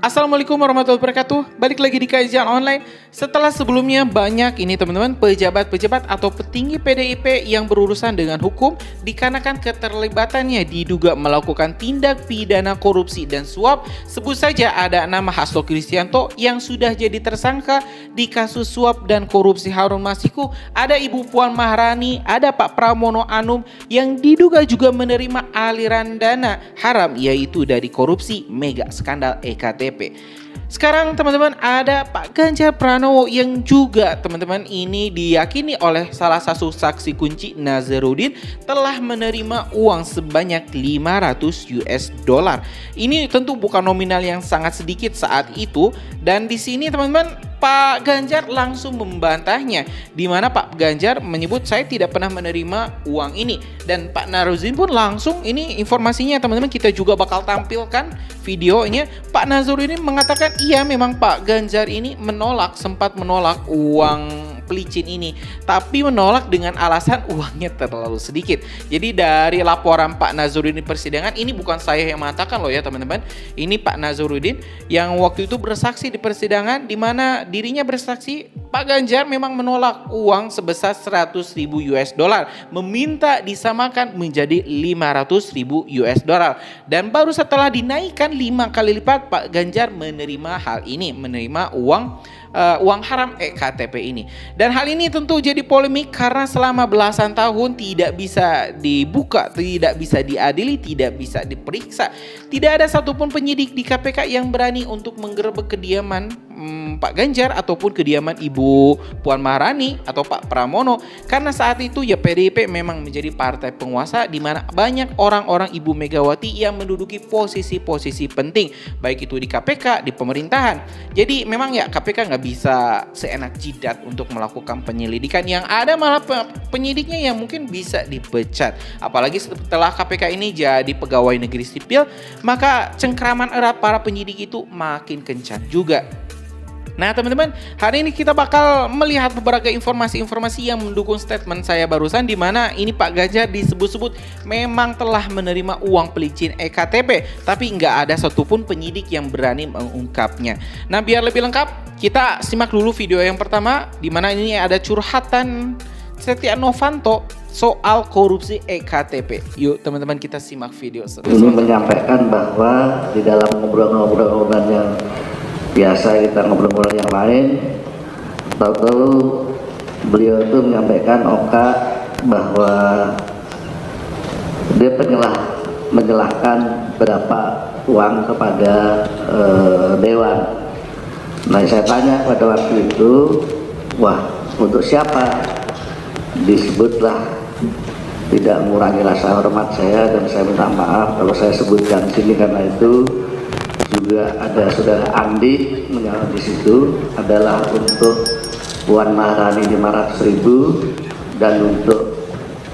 Assalamualaikum warahmatullahi wabarakatuh. Balik lagi di kajian online. Setelah sebelumnya banyak ini teman-teman pejabat-pejabat atau petinggi PDIP yang berurusan dengan hukum dikarenakan keterlibatannya diduga melakukan tindak pidana korupsi dan suap. Sebut saja ada nama Hasto Kristianto yang sudah jadi tersangka di kasus suap dan korupsi Harun Masiku. Ada Ibu Puan Maharani, ada Pak Pramono Anung yang diduga juga menerima aliran dana haram yaitu dari korupsi mega skandal EKTP. Sekarang teman-teman ada Pak Ganjar Pranowo yang juga teman-teman ini diyakini oleh salah satu saksi kunci Nazarudin telah menerima uang sebanyak 500 US dollar. Ini tentu bukan nominal yang sangat sedikit saat itu, dan di sini teman-teman Pak Ganjar langsung membantahnya, di mana Pak Ganjar menyebut saya tidak pernah menerima uang ini, dan Pak Nazarudin pun langsung ini informasinya teman-teman kita juga bakal tampilkan videonya. Pak Nazarudin mengatakan iya memang Pak Ganjar ini sempat menolak uang pelicin ini, tapi menolak dengan alasan uangnya terlalu sedikit. Jadi dari laporan Pak Nazarudin di persidangan, ini bukan saya yang mengatakan loh ya teman-teman, ini Pak Nazarudin yang waktu itu bersaksi di persidangan, di mana dirinya bersaksi Pak Ganjar memang menolak uang sebesar 100.000 US dollar, meminta disamakan menjadi 500.000 US dollar, dan baru setelah dinaikkan 5 kali lipat Pak Ganjar menerima hal ini, menerima uang haram EKTP ini. Dan hal ini tentu jadi polemik karena selama belasan tahun tidak bisa dibuka, tidak bisa diadili, tidak bisa diperiksa. Tidak ada satupun penyidik di KPK yang berani untuk menggerebek kediaman Pak Ganjar ataupun kediaman Ibu Puan Maharani atau Pak Pramono, karena saat itu ya PDIP memang menjadi partai penguasa di mana banyak orang-orang Ibu Megawati yang menduduki posisi-posisi penting, baik itu di KPK, di pemerintahan. Jadi memang ya KPK nggak bisa seenak jidat untuk melakukan penyelidikan, yang ada malah penyidiknya yang mungkin bisa dipecat. Apalagi setelah KPK ini jadi pegawai negeri sipil, maka cengkraman erat para penyidik itu makin kencang juga. Nah teman-teman, hari ini kita bakal melihat beberapa informasi-informasi yang mendukung statement saya barusan, di mana ini Pak Ganjar disebut-sebut memang telah menerima uang pelicin EKTP, tapi nggak ada satupun penyidik yang berani mengungkapnya. Nah biar lebih lengkap, kita simak dulu video yang pertama, di mana ini ada curhatan Setia Novanto soal korupsi EKTP. Yuk teman-teman kita simak video. Ini menyampaikan bahwa di dalam ngobrol-ngobrol yang biasa kita ngobrol-ngobrol yang lain, tahu-tahu beliau itu menyampaikan bahwa dia menyalahkan berapa uang kepada dewan. Nah saya tanya pada waktu itu, wah untuk siapa? Disebutlah, tidak mengurangi rasa hormat saya, dan saya minta maaf kalau saya sebutkan sini karena itu juga ada saudara Andi menjawab di situ, adalah untuk Puan Maharani 500.000 dan untuk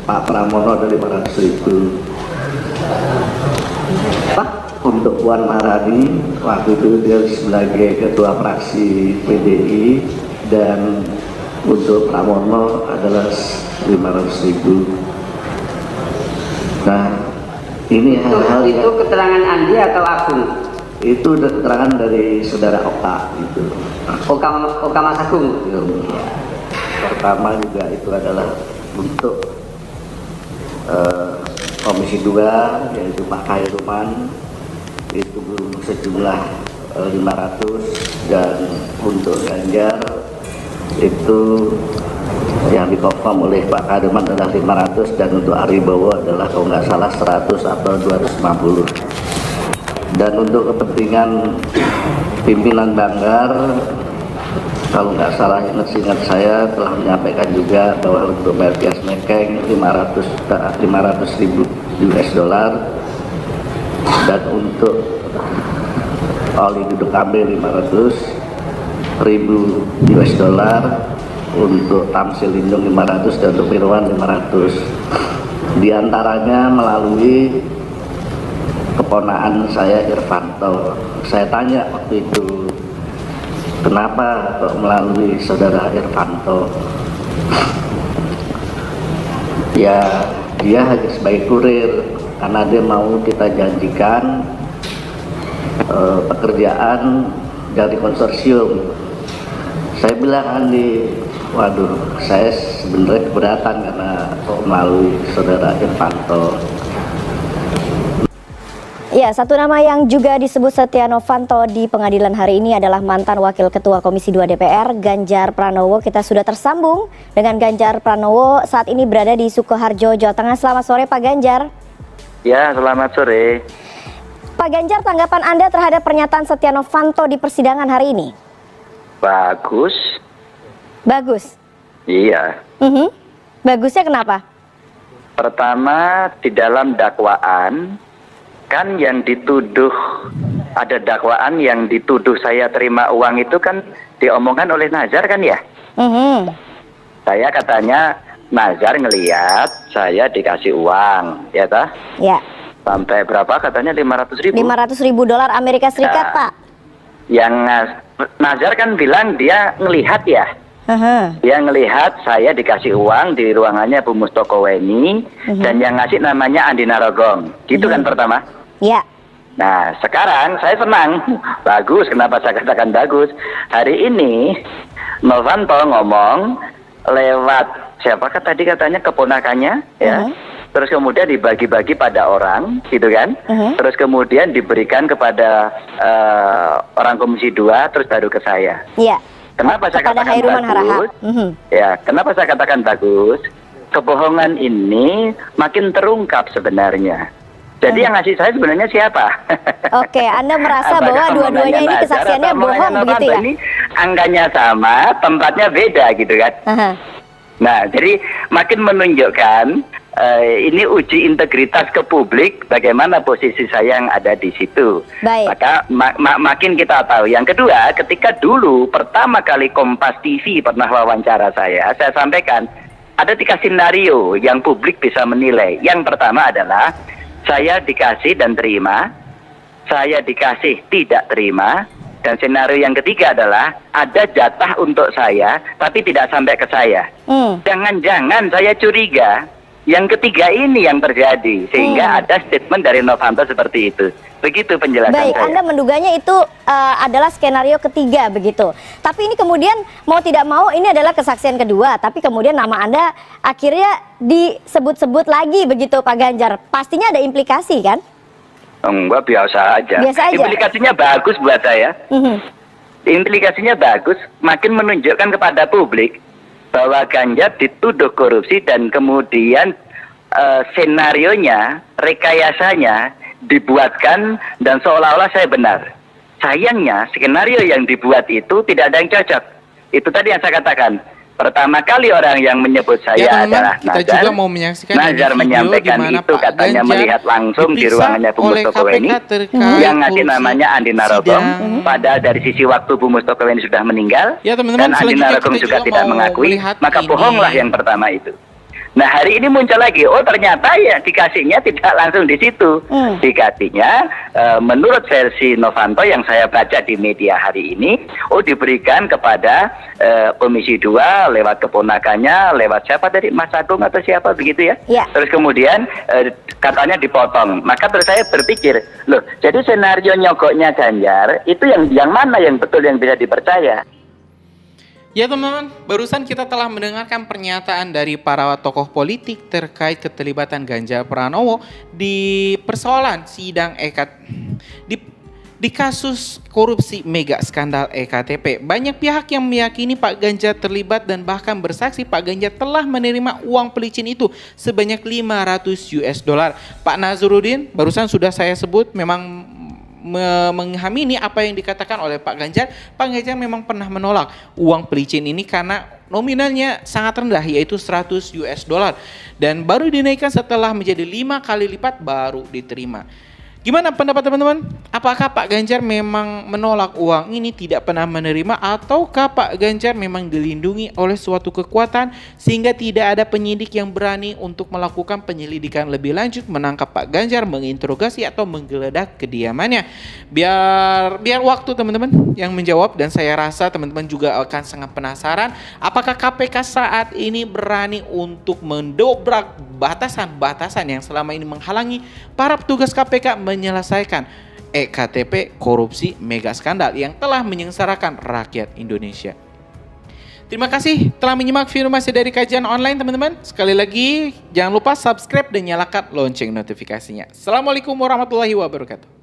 Pak Pramono ada 500.000. Untuk Puan Maharani waktu itu dia sebagai ketua fraksi PDI, dan untuk Pramono adalah 500.000. Nah ini hal-hal itu keterangan Andi atau Agung? Itu keterangan dari saudara Oka itu. Oka Mas Agung. Ya. Pertama juga itu adalah untuk Komisi 2 yaitu Pak Khairuman itu sejumlah 500, dan untuk Ganjar itu yang dikonfirm oleh Pak Khairuman adalah 500, dan untuk Aribowo adalah kalau nggak salah 100 atau 250. Dan untuk kepentingan pimpinan Banggar, kalau nggak salah ingat saya telah menyampaikan juga bahwa untuk Melkias Mekeng 500.000 US dollar, dan untuk Oli Duduk Kamil 500.000 US dollar, untuk Tamsil Lindung 500, dan untuk Firwan 500. Di antaranya melalui keponaan saya Irvanto. Saya tanya waktu itu, kenapa kok melalui saudara Irvanto? Ya dia hanya sebagai kurir, karena dia mau kita janjikan pekerjaan dari konsorsium. Saya bilang Andi, waduh, saya sebenarnya keberatan karena melalui saudara Irvanto. Ya, satu nama yang juga disebut Setia Novanto di pengadilan hari ini adalah mantan Wakil Ketua Komisi 2 DPR, Ganjar Pranowo. Kita sudah tersambung dengan Ganjar Pranowo, saat ini berada di Sukoharjo, Jawa Tengah. Selamat sore Pak Ganjar. Ya, selamat sore. Pak Ganjar, tanggapan Anda terhadap pernyataan Setia Novanto di persidangan hari ini? Bagus. Bagus? Iya. Bagusnya kenapa? Pertama, di dalam dakwaan, kan yang dituduh, ada dakwaan yang dituduh saya terima uang itu kan diomongkan oleh Nazar kan ya? Saya katanya, Nazar ngeliat saya dikasih uang, ya tah? Ya. Sampai berapa katanya 500.000? 500.000 dolar Amerika Serikat, Pak. Yang Nazar kan bilang dia ngelihat ya. Dia ngelihat saya dikasih uang di ruangannya Bu Mustoko Weni, dan yang ngasih namanya Andi Narogong. Gitu kan pertama? Ya. Nah, sekarang saya senang. Bagus, kenapa saya katakan bagus? Hari ini Novanto ngomong lewat siapakah tadi katanya keponakannya ya. Terus kemudian dibagi-bagi pada orang, gitu kan? Terus kemudian diberikan kepada orang Komisi 2, terus baru ke saya. Iya. Kenapa saya Kepada katakan Hairuman bagus? Ya, kenapa saya katakan bagus? Kebohongan ini makin terungkap sebenarnya. Jadi yang ngasih saya sebenarnya siapa? Oke, Anda merasa Apakah bahwa dua-duanya ini omongannya kesaksiannya Nazar atau bohong omongannya begitu ya? Novanto? Ini angkanya sama, tempatnya beda gitu kan? Nah, jadi makin menunjukkan ini uji integritas ke publik bagaimana posisi saya yang ada di situ. Baik. Maka makin kita tahu. Yang kedua, ketika dulu pertama kali Kompas TV pernah wawancara saya sampaikan ada 3 skenario yang publik bisa menilai. Yang pertama adalah saya dikasih dan terima, saya dikasih tidak terima, dan skenario yang ketiga adalah ada jatah untuk saya tapi tidak sampai ke saya. Jangan-jangan saya curiga yang ketiga ini yang terjadi, sehingga ada statement dari Novanto seperti itu. Begitu penjelasan Baik, saya. Anda menduganya itu adalah skenario ketiga begitu. Tapi ini kemudian mau tidak mau ini adalah kesaksian kedua, tapi kemudian nama Anda akhirnya disebut-sebut lagi begitu Pak Ganjar. Pastinya ada implikasi kan? Enggak, biasa aja. Biasa aja. Implikasinya bagus buat saya. Implikasinya bagus, makin menunjukkan kepada publik bahwa Ganjar dituduh korupsi dan kemudian senarionya, rekayasanya dibuatkan dan seolah-olah saya benar. Sayangnya skenario yang dibuat itu tidak ada yang cocok. Itu tadi yang saya katakan. Pertama kali orang yang menyebut saya adalah kita Nazar. juga mau menyaksikan Nazar menyampaikan itu katanya melihat langsung di ruangannya Bu Mustoko Weni yang ngasih namanya Andi Narogong. Padahal dari sisi waktu Bu Mustoko Weni sudah meninggal dan Andi Narogong juga tidak mengakui. Maka bohonglah yang pertama itu. Nah, hari ini muncul lagi, oh ternyata ya dikasihnya tidak langsung di situ. Dikasihnya menurut versi Novanto yang saya baca di media hari ini, oh diberikan kepada Komisi 2 lewat keponakannya, lewat siapa tadi, Mas Agung atau siapa begitu ya. Terus kemudian katanya dipotong. Maka terus saya berpikir, loh jadi senario nyogoknya Ganjar itu yang mana yang betul yang bisa dipercaya? Ya teman-teman, barusan kita telah mendengarkan pernyataan dari para tokoh politik terkait keterlibatan Ganjar Pranowo di persoalan sidang di kasus korupsi mega skandal EKTP. Banyak pihak yang meyakini Pak Ganjar terlibat dan bahkan bersaksi Pak Ganjar telah menerima uang pelicin itu sebanyak 500 US dollar. Pak Nazarudin barusan sudah saya sebut memang mengamini apa yang dikatakan oleh Pak Ganjar. Pak Ganjar memang pernah menolak uang pelicin ini karena nominalnya sangat rendah, yaitu 100 US dollar, dan baru dinaikkan setelah menjadi 5 kali lipat baru diterima. Gimana pendapat teman-teman? Apakah Pak Ganjar memang menolak uang ini, tidak pernah menerima, ataukah Pak Ganjar memang dilindungi oleh suatu kekuatan sehingga tidak ada penyidik yang berani untuk melakukan penyelidikan lebih lanjut, menangkap Pak Ganjar, menginterogasi atau menggeledah kediamannya? Biar waktu teman-teman yang menjawab, dan saya rasa teman-teman juga akan sangat penasaran apakah KPK saat ini berani untuk mendobrak batasan-batasan yang selama ini menghalangi para petugas KPK menyelesaikan EKTP korupsi mega skandal yang telah menyengsarakan rakyat Indonesia. Terima kasih telah menyimak informasi dari kajian online teman-teman. Sekali lagi jangan lupa subscribe dan nyalakan lonceng notifikasinya. Assalamualaikum warahmatullahi wabarakatuh.